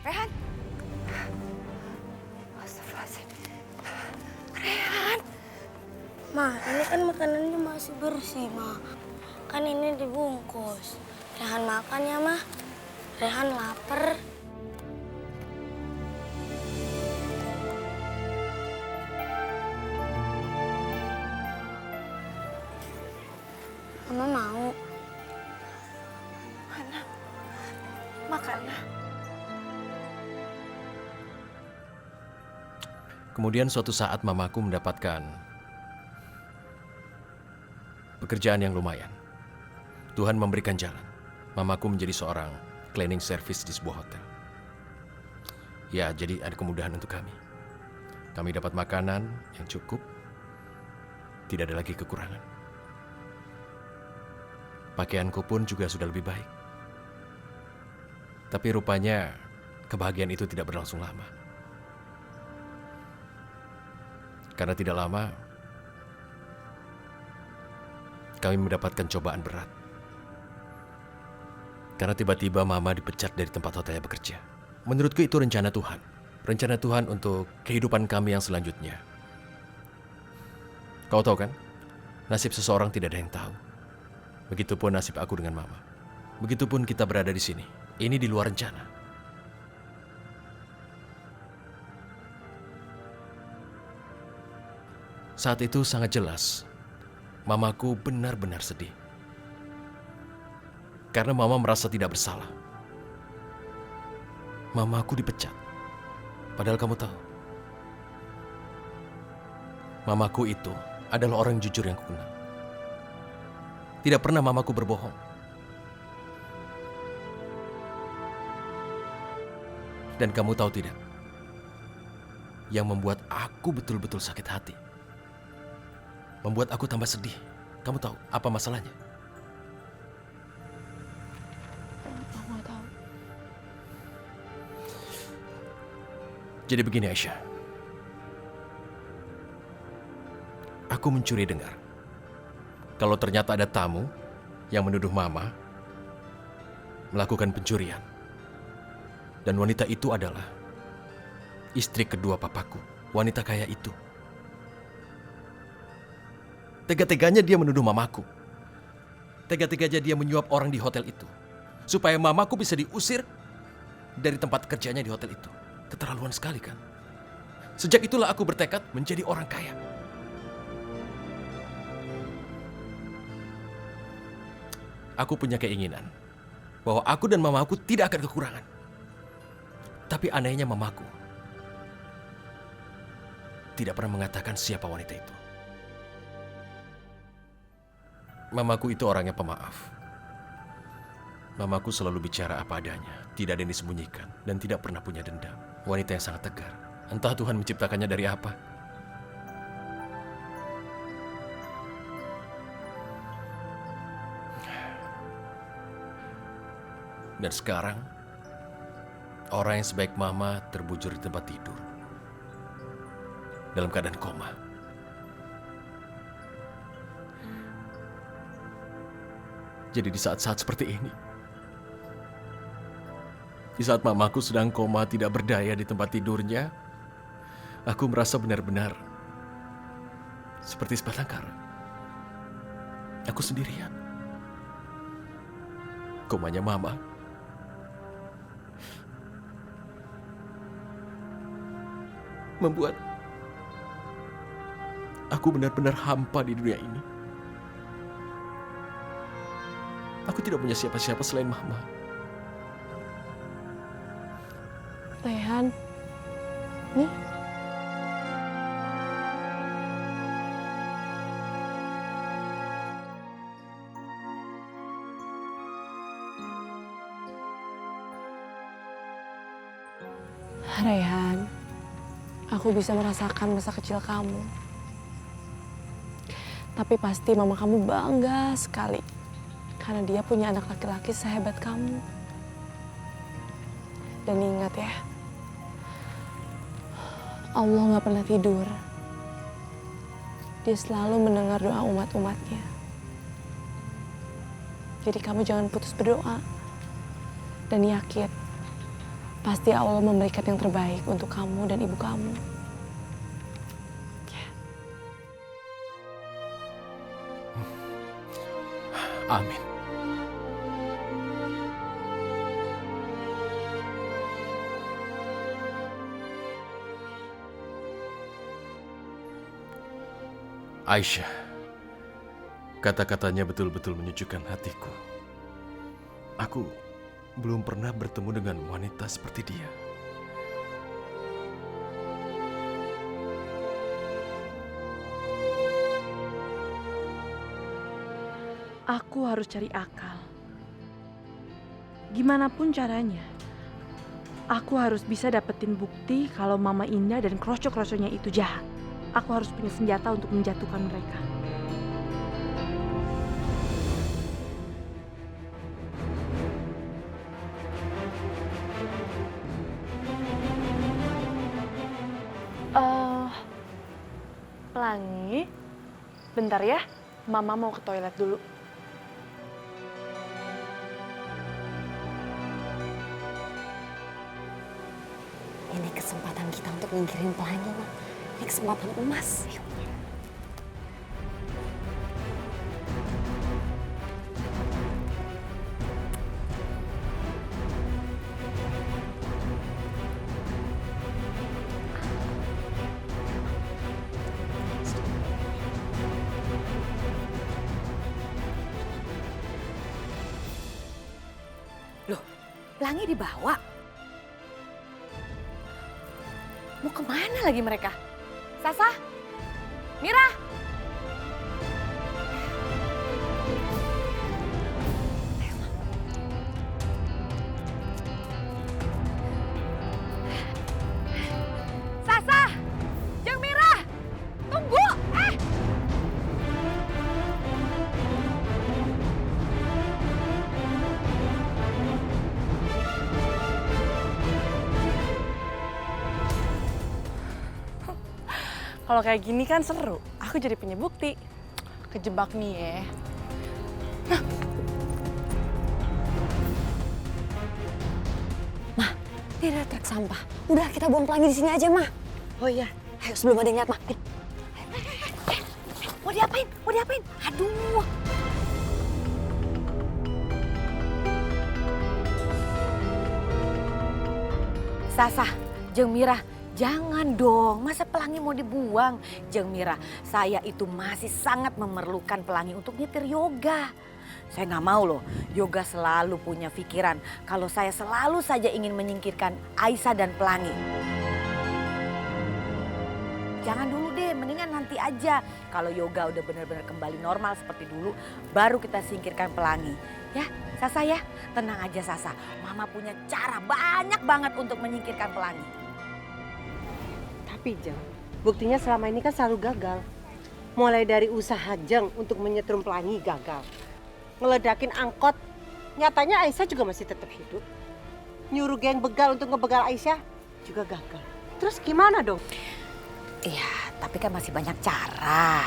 Rehan. Astagfirullahaladzim. Rehan. Ma, ini kan makanannya masih bersih, Ma. Kan ini dibungkus. Rehan makan ya, Ma. Rehan lapar. Mama mau. Mana? Makanlah. Kemudian suatu saat mamaku mendapatkan pekerjaan yang lumayan. Tuhan memberikan jalan. Mamaku menjadi seorang cleaning service di sebuah hotel. Ya, jadi ada kemudahan untuk kami. Kami dapat makanan yang cukup. Tidak ada lagi kekurangan. Pakaianku pun juga sudah lebih baik. Tapi rupanya kebahagiaan itu tidak berlangsung lama. Karena tidak lama, kami mendapatkan cobaan berat. Karena tiba-tiba mama dipecat dari tempat hotelnya bekerja. Menurutku itu rencana Tuhan. Rencana Tuhan untuk kehidupan kami yang selanjutnya. Kau tahu kan, nasib seseorang tidak ada yang tahu. Begitupun nasib aku dengan mama. Begitupun kita berada di sini. Ini di luar rencana. Saat itu sangat jelas, mamaku benar-benar sedih. Karena mama merasa tidak bersalah. Mamaku dipecat. Padahal kamu tahu, mamaku itu adalah orang jujur yang kukenal. Tidak pernah mamaku berbohong. Dan kamu tahu tidak, yang membuat aku betul-betul sakit hati, membuat aku tambah sedih. Kamu tahu apa masalahnya? Aku nggak tahu. Jadi begini Aisyah, aku mencuri dengar kalau ternyata ada tamu yang menuduh mama melakukan pencurian. Dan wanita itu adalah istri kedua papaku, wanita kaya itu. Tega-teganya dia menuduh mamaku. Tega-teganya dia menyuap orang di hotel itu. Supaya mamaku bisa diusir dari tempat kerjanya di hotel itu. Keterlaluan sekali kan? Sejak itulah aku bertekad menjadi orang kaya. Aku punya keinginan bahwa aku dan mamaku tidak akan kekurangan. Tapi anehnya mamaku tidak pernah mengatakan siapa wanita itu. Mamaku itu orangnya pemaaf. Mamaku selalu bicara apa adanya, tidak ada yang disembunyikan, dan tidak pernah punya dendam. Wanita yang sangat tegar. Entah Tuhan menciptakannya dari apa. Dan sekarang, orang yang sebaik mama terbujur di tempat tidur. Dalam keadaan koma. Jadi di saat-saat seperti ini, di saat mamaku sedang koma tidak berdaya di tempat tidurnya, aku merasa benar-benar seperti sebatang kara. Aku sendirian. Komanya mama membuat aku benar-benar hampa di dunia ini. Aku tidak punya siapa-siapa selain mama. Rehan. Nih. Rehan, aku bisa merasakan masa kecil kamu. Tapi pasti mama kamu bangga sekali karena dia punya anak laki-laki sehebat kamu. Dan ingat ya, Allah gak pernah tidur. Dia selalu mendengar doa umat-umatnya. Jadi kamu jangan putus berdoa. Dan yakin, Pasti Allah memberikan yang terbaik untuk kamu dan ibu kamu. Amin. Aisyah, kata-katanya betul-betul menyejukkan hatiku. Aku belum pernah bertemu dengan wanita seperti dia. Aku harus cari akal. Gimana pun caranya, aku harus bisa dapetin bukti kalau Mama Indah dan kroco-kroconya itu jahat. Aku harus punya senjata untuk menjatuhkan mereka. Pelangi, bentar ya, Mama mau ke toilet dulu. Ini kesempatan kita untuk nyingkirin Pelangi, Ma. Ini kesempatan emas. Ayo. Loh, Pelangi dibawa? Mau kemana lagi mereka? Sasa? Mira? Sasa! Jeung Mira! Tunggu! Kalau kayak gini kan seru. Aku jadi punya bukti. Kejebak nih ya. Ma, ini ada truk sampah. Udah kita buang Pelangi di sini aja, Ma. Oh iya, Ayo sebelum ada yang lihat, Ma. mau diapain? Mau diapain? Aduh. Sasa, Jeung Mira, jangan dong. Masa Pelangi mau dibuang? Jeung Mira, saya itu masih sangat memerlukan Pelangi untuk nyetir yoga. Saya nggak mau loh, yoga selalu punya pikiran kalau saya selalu saja ingin menyingkirkan Aisyah dan Pelangi. Jangan dulu deh, mendingan nanti aja. Kalau yoga udah benar-benar kembali normal seperti dulu, baru kita singkirkan Pelangi. Ya, Sasa ya, tenang aja Sasa. Mama punya cara banyak banget untuk menyingkirkan Pelangi. Tapi Jeng, buktinya selama ini kan selalu gagal. Mulai dari usaha Jeng untuk menyetrum Pelangi gagal. Ngeledakin angkot, nyatanya Aisyah juga masih tetap hidup. Nyuruh geng begal untuk ngebegal Aisyah juga gagal. Terus gimana dong? Iya, tapi kan masih banyak cara.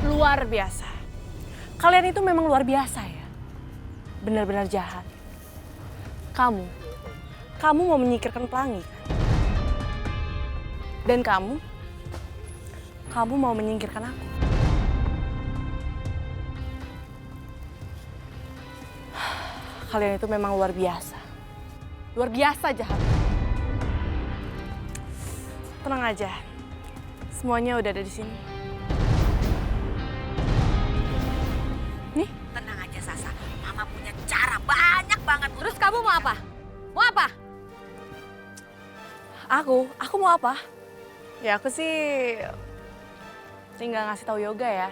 Luar biasa. Kalian itu memang luar biasa ya. Benar-benar jahat. Kamu mau menyingkirkan Pelangi kan? Dan kamu mau menyingkirkan aku. Kalian itu memang luar biasa. Luar biasa jahat. Tenang aja. Semuanya udah ada di sini. Nih. Tenang aja Sasa, Mama punya cara banyak banget. Terus kamu mau apa? Mau apa? Aku mau apa? Ya aku sih tinggal ngasih tahu yoga ya.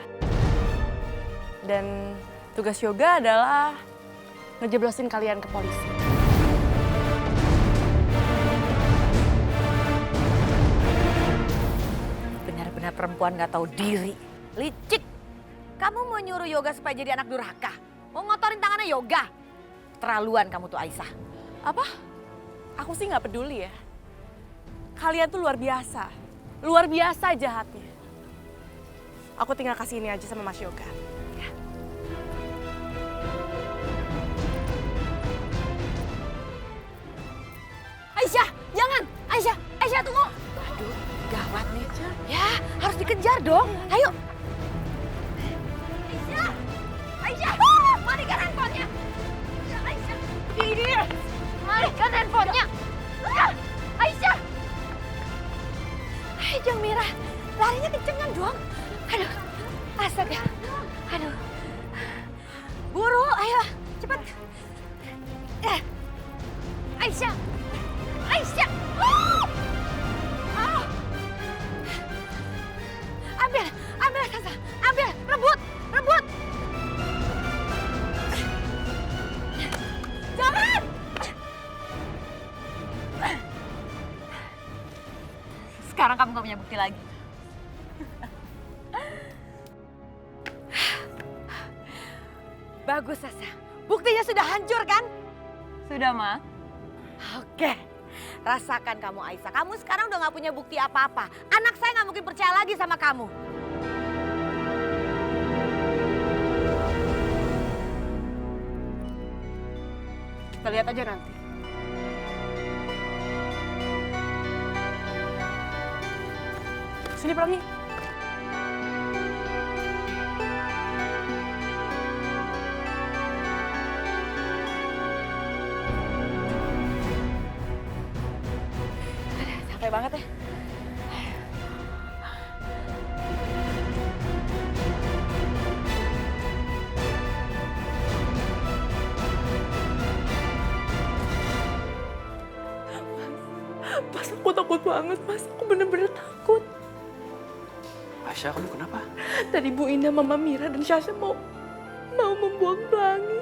Dan tugas yoga adalah ngejeblosin kalian ke polisi. Benar-benar perempuan gak tahu diri. Licik. Kamu mau nyuruh yoga supaya jadi anak durhaka? Mau ngotorin tangannya yoga? Terlaluan kamu tuh Aisyah. Apa? Aku sih nggak peduli ya. Kalian tuh luar biasa. Luar biasa jahatnya. Aku tinggal kasih ini aja sama Mas Yoga. Aisyah, jangan. Aisyah, Aisyah tunggu. Aduh, gawat nih. Ya, harus dikejar dong. Ayo. Aisyah, Aisyah, matikan handphonenya. Aisyah, ini, matikan handphonenya. Aisyah. Jeng Mira, larinya kencengan dong. Aduh, astaga. Aduh. Buru, ayo, cepat. Aisyah. Aisyah! Ambil Sasa, ambil, rebut. Jangan! Sekarang kamu gak punya bukti lagi. Bagus Sasa, buktinya sudah hancur kan? Sudah, Ma. Oke. Rasakan kamu Aisyah, kamu sekarang udah gak punya bukti apa-apa. Anak saya gak mungkin percaya lagi sama kamu. Kita lihat aja nanti. Sini Pelangi. Capek banget ya. Mas, aku takut banget, Mas. Aku bener-bener takut. Aisyah, kamu kenapa? Tadi Bu Indah, Mama Mira, dan Syasha mau membuang Pelangi.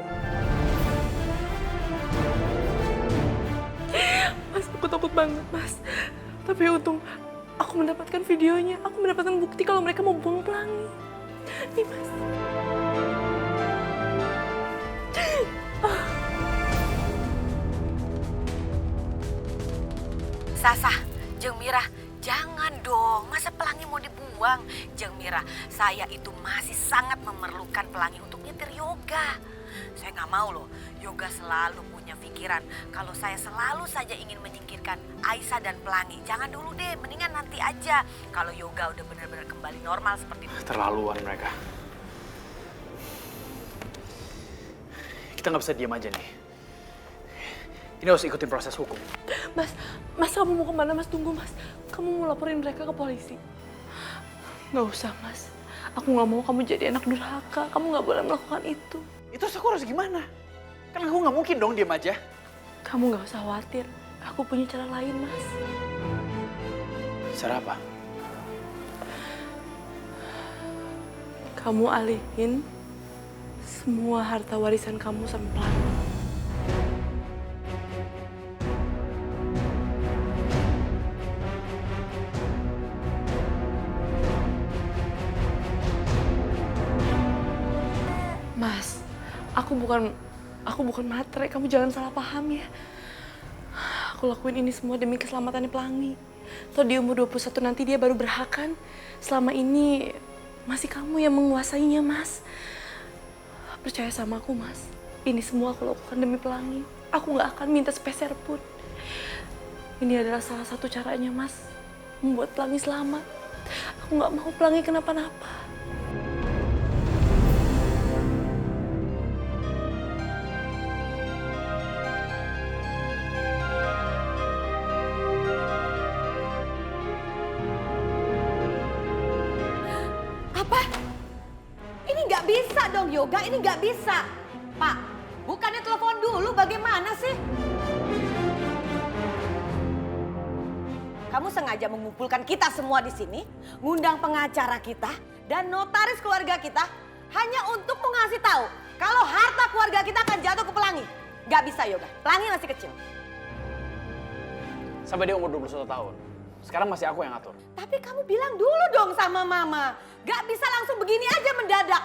Mas, aku takut banget, Mas. Tapi untung aku mendapatkan videonya. Aku mendapatkan bukti kalau mereka mau buang Pelangi. Nih, Mas. Sasa, Jeng Mira, jangan dong. Masa Pelangi mau dibuang? Jeng Mira, saya itu masih sangat memerlukan Pelangi untuk nyetir yoga. Saya nggak mau loh, yoga selalu punya pikiran kalau saya selalu saja ingin menyingkirkan Aisyah dan Pelangi. Jangan dulu deh, mendingan nanti aja. Kalau yoga udah benar-benar kembali normal seperti itu. Terlaluan mereka. Kita nggak bisa diam aja nih. Ini harus ikutin proses hukum. Mas, kamu mau kemana, Mas? Tunggu, Mas. Kamu mau laporin mereka ke polisi. Nggak usah, Mas. Aku nggak mau kamu jadi anak durhaka. Kamu nggak boleh melakukan itu. Itu aku harus gimana? Kan aku nggak mungkin dong diam aja. Kamu nggak usah khawatir. Aku punya cara lain, Mas. Cara apa? Kamu alihin semua harta warisan kamu sama Pelangi. Mas, aku bukan matre, kamu jangan salah paham ya. Aku lakuin ini semua demi keselamatannya Pelangi. Toh di umur 21 nanti dia baru berhak kan. Selama ini masih kamu yang menguasainya, Mas. Percaya sama aku, Mas. Ini semua aku lakukan demi Pelangi. Aku nggak akan minta sepeser pun. Ini adalah salah satu caranya, Mas. Membuat Pelangi selamat. Aku nggak mau Pelangi kenapa-napa. Apa? Ini nggak bisa dong yoga, ini nggak bisa. Pak, bukannya telepon dulu bagaimana sih? Kamu sengaja mengumpulkan kita semua di sini, ngundang pengacara kita dan notaris keluarga kita hanya untuk mengasih tahu kalau harta keluarga kita akan jatuh ke Pelangi. Nggak bisa yoga, Pelangi masih kecil. Sampai dia umur 21 tahun. Sekarang masih aku yang ngatur. Tapi kamu bilang dulu dong sama mama. Gak bisa langsung begini aja mendadak.